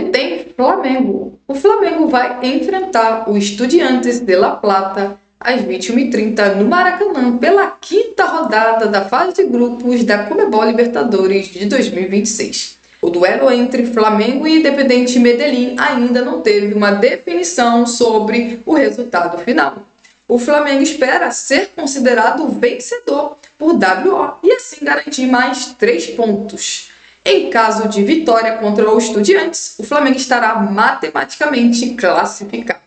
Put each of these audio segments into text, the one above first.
que tem Flamengo. O Flamengo vai enfrentar o Estudiantes de La Plata às 21h30 no Maracanã pela quinta rodada da fase de grupos da Conmebol Libertadores de 2026. O duelo entre Flamengo e Independiente Medellín ainda não teve uma definição sobre o resultado final. O Flamengo espera ser considerado vencedor por WO e assim garantir mais 3 pontos. Em caso de vitória contra o Estudiantes, o Flamengo estará matematicamente classificado.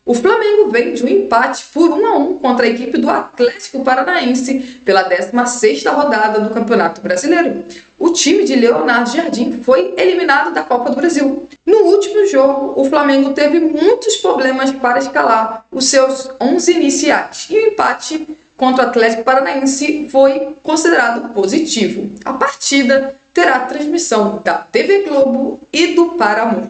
O Flamengo vem de um empate por 1-1 contra a equipe do Atlético Paranaense pela 16ª rodada do Campeonato Brasileiro. O time de Leonardo Jardim foi eliminado da Copa do Brasil. No último jogo, o Flamengo teve muitos problemas para escalar os seus 11 iniciais e o empate contra o Atlético Paranaense foi considerado positivo. A partida terá transmissão da TV Globo e do Paramount+.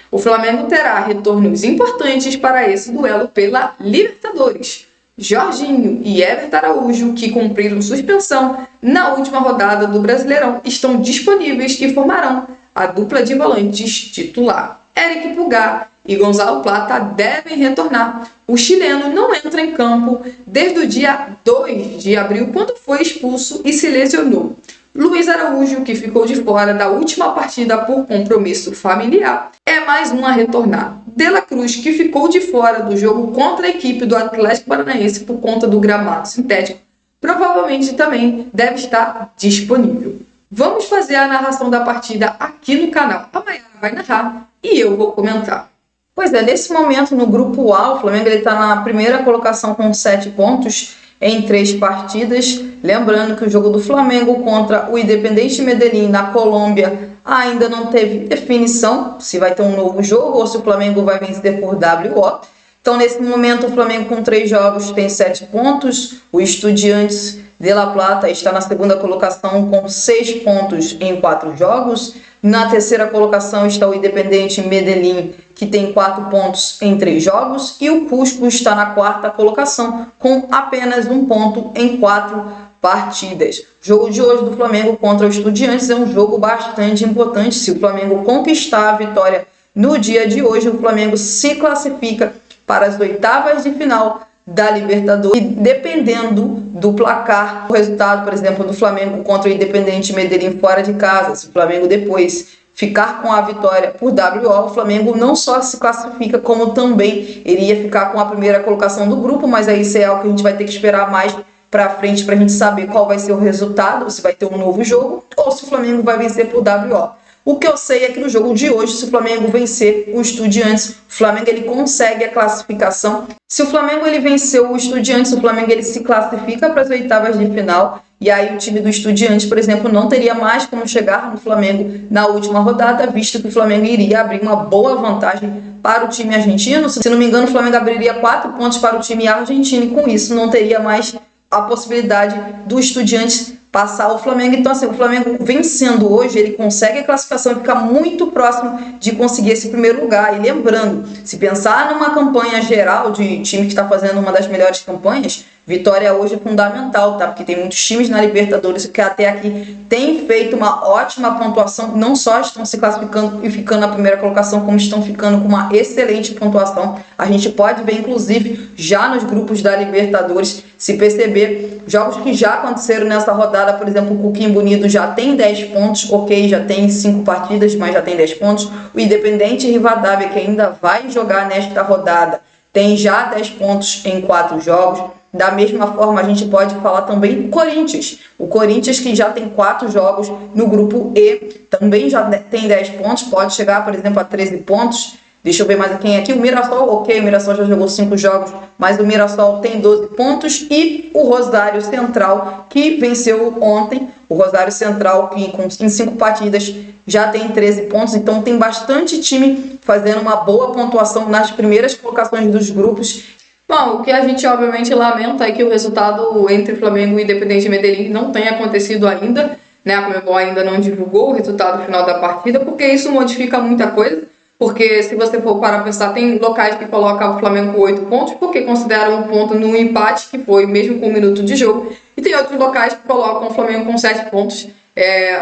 O Flamengo terá retornos importantes para esse duelo pela Libertadores. Jorginho e Everton Araújo, que cumpriram suspensão na última rodada do Brasileirão, estão disponíveis e formarão a dupla de volantes titular. Eric Pulgar e Gonzalo Plata devem retornar. O chileno não entra em campo desde o dia 2 de abril, quando foi expulso e se lesionou. Luiz Araújo, que ficou de fora da última partida por compromisso familiar, é mais um a retornar. De La Cruz, que ficou de fora do jogo contra a equipe do Atlético Paranaense por conta do gramado sintético, provavelmente também deve estar disponível. Vamos fazer a narração da partida aqui no canal. A Mayara vai narrar e eu vou comentar. Pois é, nesse momento no grupo A, o Flamengo está na primeira colocação com 7 pontos em 3 partidas. Lembrando que o jogo do Flamengo contra o Independiente Medellín na Colômbia ainda não teve definição se vai ter um novo jogo ou se o Flamengo vai vencer por WO. Então, nesse momento, o Flamengo com 3 jogos tem 7 pontos. O Estudiantes de La Plata está na segunda colocação com 6 pontos em 4 jogos. Na terceira colocação está o Independiente Medellín, que tem 4 pontos em 3 jogos. E o Cusco está na quarta colocação com apenas 1 ponto em 4 partidas. O jogo de hoje do Flamengo contra o Estudiantes é um jogo bastante importante. Se o Flamengo conquistar a vitória no dia de hoje, o Flamengo se classifica para as oitavas de final da Libertadores. E dependendo do placar, o resultado, por exemplo, do Flamengo contra o Independiente Medellín fora de casa, se o Flamengo depois ficar com a vitória por WO, o Flamengo não só se classifica, como também iria ficar com a primeira colocação do grupo, mas aí isso é algo que a gente vai ter que esperar mais para frente para a gente saber qual vai ser o resultado, se vai ter um novo jogo ou se o Flamengo vai vencer por WO. O que eu sei é que no jogo de hoje, se o Flamengo vencer o Estudiantes, o Flamengo ele consegue a classificação. Se o Flamengo ele vencer o Estudiantes, o Flamengo ele se classifica para as oitavas de final. E aí o time do Estudiantes, por exemplo, não teria mais como chegar no Flamengo na última rodada, visto que o Flamengo iria abrir uma boa vantagem para o time argentino. Se não me engano, o Flamengo abriria 4 pontos para o time argentino e com isso não teria mais a possibilidade do Estudiantes passar o Flamengo. Então, assim, o Flamengo vencendo hoje, ele consegue a classificação e fica muito próximo de conseguir esse primeiro lugar. E lembrando, se pensar numa campanha geral de time que está fazendo uma das melhores campanhas, vitória hoje é fundamental, tá? Porque tem muitos times na Libertadores que até aqui têm feito uma ótima pontuação, não só estão se classificando e ficando na primeira colocação, como estão ficando com uma excelente pontuação. A gente pode ver, inclusive, já nos grupos da Libertadores, se perceber, jogos que já aconteceram nessa rodada, por exemplo, o Coquimbo Bonito já tem 10 pontos, ok, já tem 5 partidas, mas já tem 10 pontos. O Independente Rivadavia, que ainda vai jogar nesta rodada, tem já 10 pontos em 4 jogos. Da mesma forma, a gente pode falar também do Corinthians. O Corinthians, que já tem 4 jogos no grupo E, também já tem 10 pontos, pode chegar, por exemplo, a 13 pontos. Deixa eu ver mais quem aqui. O Mirassol, ok, o Mirassol já jogou 5 jogos, mas o Mirassol tem 12 pontos. E o Rosário Central, que venceu ontem. O Rosário Central, que em 5 partidas já tem 13 pontos. Então tem bastante time fazendo uma boa pontuação nas primeiras colocações dos grupos. Bom, o que a gente obviamente lamenta é que o resultado entre Flamengo e Independiente Medellín não tenha acontecido ainda, né? A Conmebol ainda não divulgou o resultado final da partida, porque isso modifica muita coisa. Porque se você for para pensar, tem locais que colocam o Flamengo com 8 pontos, porque consideram um ponto no empate, que foi mesmo com 1 minuto de jogo. E tem outros locais que colocam o Flamengo com 7 pontos,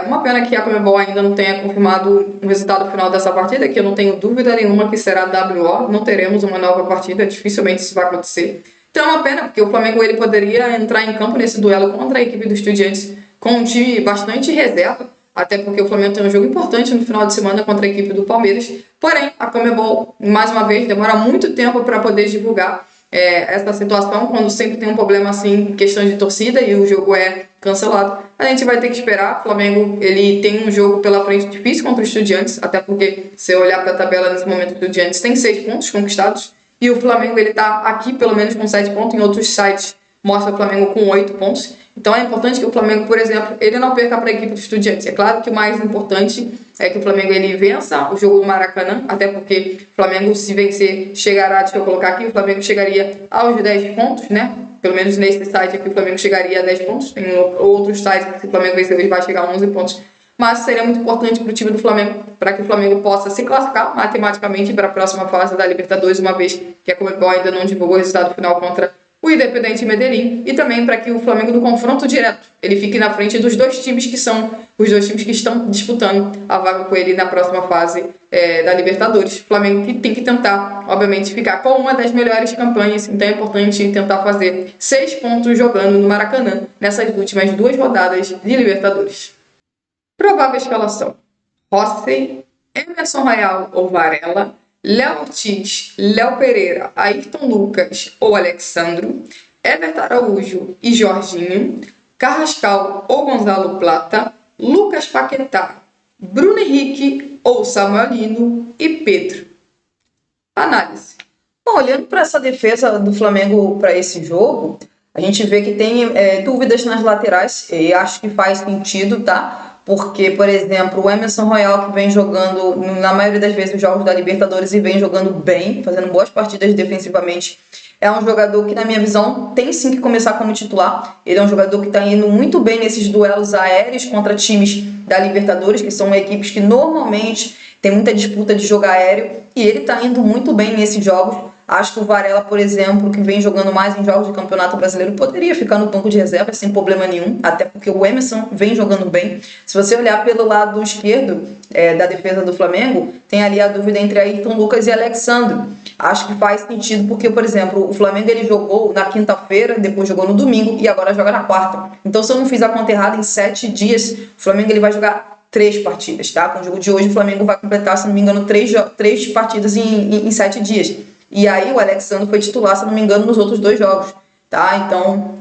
Uma pena que a Conmebol ainda não tenha confirmado o resultado final dessa partida, que eu não tenho dúvida nenhuma que será WO, não teremos uma nova partida, dificilmente isso vai acontecer. Então é uma pena, porque o Flamengo ele poderia entrar em campo nesse duelo contra a equipe do Estudiantes com um time bastante reserva, até porque o Flamengo tem um jogo importante no final de semana contra a equipe do Palmeiras. Porém, a Conmebol, mais uma vez, demora muito tempo para poder divulgar essa situação, quando sempre tem um problema assim, em questão de torcida e o jogo é cancelado. A gente vai ter que esperar. O Flamengo ele tem um jogo pela frente difícil contra os Estudiantes, até porque se eu olhar para a tabela nesse momento, o Estudiantes tem 6 pontos conquistados e o Flamengo ele está aqui pelo menos com 7 pontos, em outros sites mostra o Flamengo com 8 pontos. Então é importante que o Flamengo, por exemplo, ele não perca para a equipe dos Estudiantes. É claro que o mais importante é que o Flamengo ele vença o jogo do Maracanã, até porque o Flamengo, se vencer, chegará, deixa eu colocar aqui, o Flamengo chegaria aos 10 pontos, né? Pelo menos nesse site aqui o Flamengo chegaria a 10 pontos. Tem outros sites que se o Flamengo vencer ele vai chegar a 11 pontos. Mas seria muito importante para o time do Flamengo, para que o Flamengo possa se classificar matematicamente para a próxima fase da Libertadores, uma vez que a Conmebol ainda não divulgou o resultado final contra o Independente Medellín, e também para que o Flamengo, no confronto direto, ele fique na frente dos dois times que são os dois times que estão disputando a vaga com ele na próxima fase da Libertadores. O Flamengo que tem que tentar, obviamente, ficar com uma das melhores campanhas, então é importante tentar fazer 6 pontos jogando no Maracanã nessas últimas 2 rodadas de Libertadores. Provável escalação: Rossi, Emerson Royal ou Varela, Léo Ortiz, Léo Pereira, Ayrton Lucas ou Alexandro, Everton Araújo e Jorginho, Carrascal ou Gonzalo Plata, Lucas Paquetá, Bruno Henrique ou Samuel Lino e Pedro. Análise. Bom, olhando para essa defesa do Flamengo para esse jogo, a gente vê que tem dúvidas nas laterais e acho que faz sentido, tá? Porque, por exemplo, o Emerson Royal, que vem jogando, na maioria das vezes, os jogos da Libertadores e vem jogando bem, fazendo boas partidas defensivamente, é um jogador que, na minha visão, tem sim que começar como titular. Ele é um jogador que está indo muito bem nesses duelos aéreos contra times da Libertadores, que são equipes que normalmente tem muita disputa de jogo aéreo, e ele está indo muito bem nesses jogos. Acho que o Varela, por exemplo, que vem jogando mais em jogos de Campeonato Brasileiro, poderia ficar no banco de reserva sem problema nenhum, até porque o Emerson vem jogando bem. Se você olhar pelo lado esquerdo da defesa do Flamengo, tem ali a dúvida entre Ayrton Lucas e Alexandro. Acho que faz sentido porque, por exemplo, o Flamengo ele jogou na quinta-feira, depois jogou no domingo e agora joga na quarta. Então, se eu não fiz a conta errada, em 7 dias, o Flamengo ele vai jogar 3 partidas, tá? Com o jogo de hoje, o Flamengo vai completar, se não me engano, 3 partidas em 7 dias. E aí o Alexandre foi titular, se não me engano, nos outros 2 jogos, tá? Então,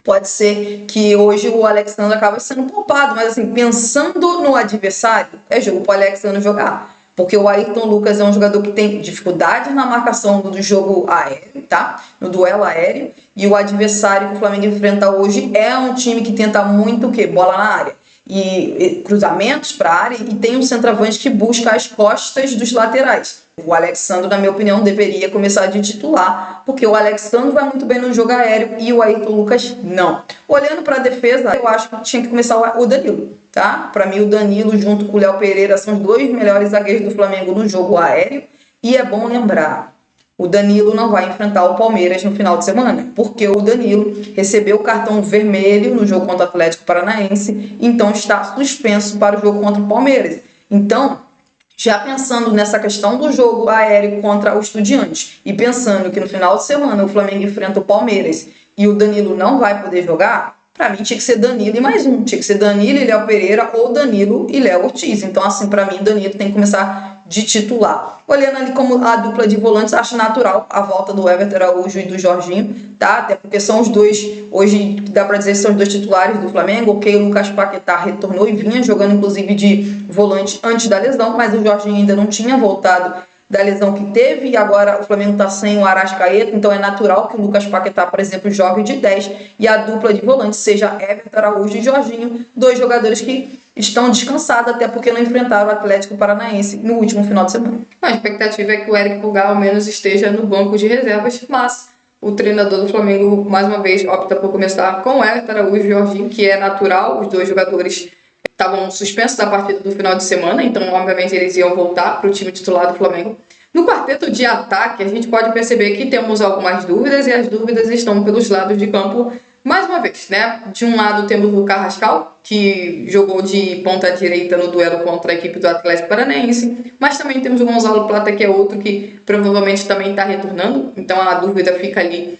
pode ser que hoje o Alexandre acabe sendo poupado, mas assim, pensando no adversário, é jogo para o Alexandre jogar. Porque o Ayrton Lucas é um jogador que tem dificuldade na marcação do jogo aéreo, tá? No duelo aéreo. E o adversário que o Flamengo enfrenta hoje é um time que tenta muito o quê? Bola na área. E cruzamentos para a área, e tem um centroavante que busca as costas dos laterais. O Alexandre, na minha opinião, deveria começar de titular, porque o Alexandre vai muito bem no jogo aéreo e o Ayrton Lucas não. Olhando para a defesa, eu acho que tinha que começar o Danilo, tá? Para mim, o Danilo junto com o Léo Pereira são os 2 melhores zagueiros do Flamengo no jogo aéreo. E é bom lembrar, o Danilo não vai enfrentar o Palmeiras no final de semana, porque o Danilo recebeu o cartão vermelho no jogo contra o Atlético Paranaense, então está suspenso para o jogo contra o Palmeiras. Então, já pensando nessa questão do jogo aéreo contra o Estudiantes e pensando que no final de semana o Flamengo enfrenta o Palmeiras e o Danilo não vai poder jogar, para mim tinha que ser Danilo e mais um. Tinha que ser Danilo e Léo Pereira ou Danilo e Léo Ortiz. Então, assim, para mim, Danilo tem que começar de titular. Olhando ali como a dupla de volantes, acho natural a volta do Everton Araújo e do Jorginho, tá? Até porque são os 2, hoje dá para dizer que são os 2 titulares do Flamengo. Ok, o Lucas Paquetá retornou e vinha jogando inclusive de volante antes da lesão, mas o Jorginho ainda não tinha voltado da lesão que teve, e agora o Flamengo está sem o Arrascaeta, então é natural que o Lucas Paquetá, por exemplo, jogue de 10 e a dupla de volantes seja Everton Araújo e Jorginho, 2 jogadores que estão descansados, até porque não enfrentaram o Atlético Paranaense no último final de semana. A expectativa é que o Eric Pulgar ao menos esteja no banco de reservas, mas o treinador do Flamengo, mais uma vez, opta por começar com o Everton Araújo e Jorginho, que é natural. Os 2 jogadores estavam suspensos da partida do final de semana, então obviamente eles iam voltar para o time titular do Flamengo. No quarteto de ataque, a gente pode perceber que temos algumas dúvidas, e as dúvidas estão pelos lados de campo, Mais uma vez, né? De um lado temos o Carrascal, que jogou de ponta direita no duelo contra a equipe do Atlético Paranaense, mas também temos o Gonzalo Plata, que é outro que provavelmente também está retornando, então a dúvida fica ali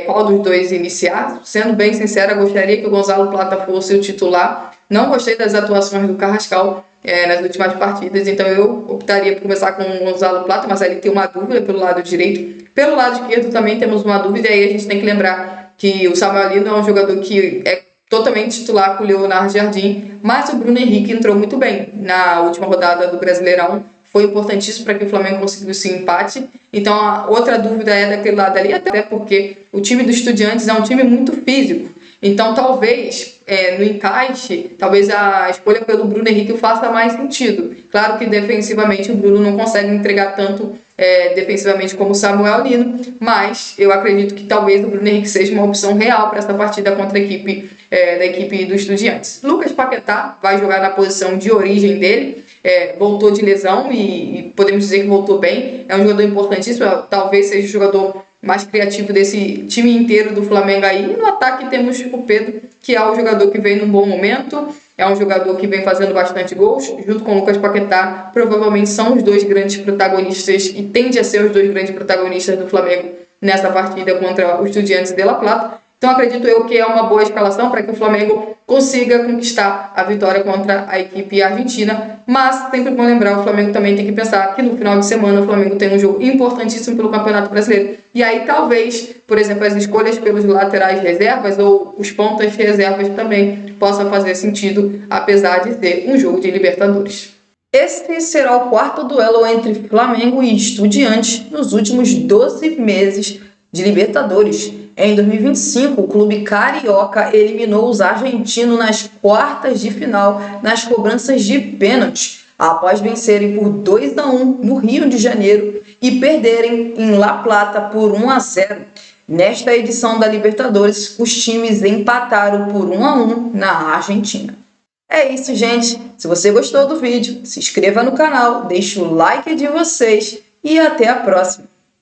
qual dos dois iniciar. Sendo bem sincera, gostaria que o Gonzalo Plata fosse o titular. Não gostei das atuações do Carrascal nas últimas partidas, então eu optaria por começar com o Gonzalo Plata, mas aí tem uma dúvida pelo lado direito. Pelo lado esquerdo também temos uma dúvida, e aí a gente tem que lembrar que o Samuel Lino é um jogador que é totalmente titular com o Leonardo Jardim, mas o Bruno Henrique entrou muito bem na última rodada do Brasileirão, foi importantíssimo para que o Flamengo conseguisse o empate. Então a outra dúvida é daquele lado ali, até porque o time do Estudiantes é um time muito físico, então talvez no encaixe, talvez a escolha pelo Bruno Henrique faça mais sentido. Claro que defensivamente o Bruno não consegue entregar tanto defensivamente como o Samuel Lino, mas eu acredito que talvez o Bruno Henrique seja uma opção real para essa partida contra a equipe da equipe do Estudiantes. Lucas Paquetá vai jogar na posição de origem dele, voltou de lesão e podemos dizer que voltou bem, é um jogador importantíssimo, talvez seja o jogador mais criativo desse time inteiro do Flamengo aí. E no ataque temos o Pedro, que é o jogador que vem num bom momento, é um jogador que vem fazendo bastante gols, junto com o Lucas Paquetá, provavelmente são os dois grandes protagonistas e tende a ser os dois grandes protagonistas do Flamengo nessa partida contra o Estudiantes de La Plata. Então acredito eu que é uma boa escalação para que o Flamengo consiga conquistar a vitória contra a equipe argentina, mas sempre bom lembrar, o Flamengo também tem que pensar que no final de semana o Flamengo tem um jogo importantíssimo pelo Campeonato Brasileiro, e aí talvez, por exemplo, as escolhas pelos laterais reservas ou os pontas reservas também possa fazer sentido, apesar de ser um jogo de Libertadores. Este será o quarto duelo entre Flamengo e Estudiantes nos últimos 12 meses de Libertadores. Em 2025, o clube carioca eliminou os argentinos nas quartas de final nas cobranças de pênalti, após vencerem por 2-1 no Rio de Janeiro e perderem em La Plata por 1-0. Nesta edição da Libertadores, os times empataram por 1-1 na Argentina. É isso, gente. Se você gostou do vídeo, se inscreva no canal, deixe o like de vocês e até a próxima.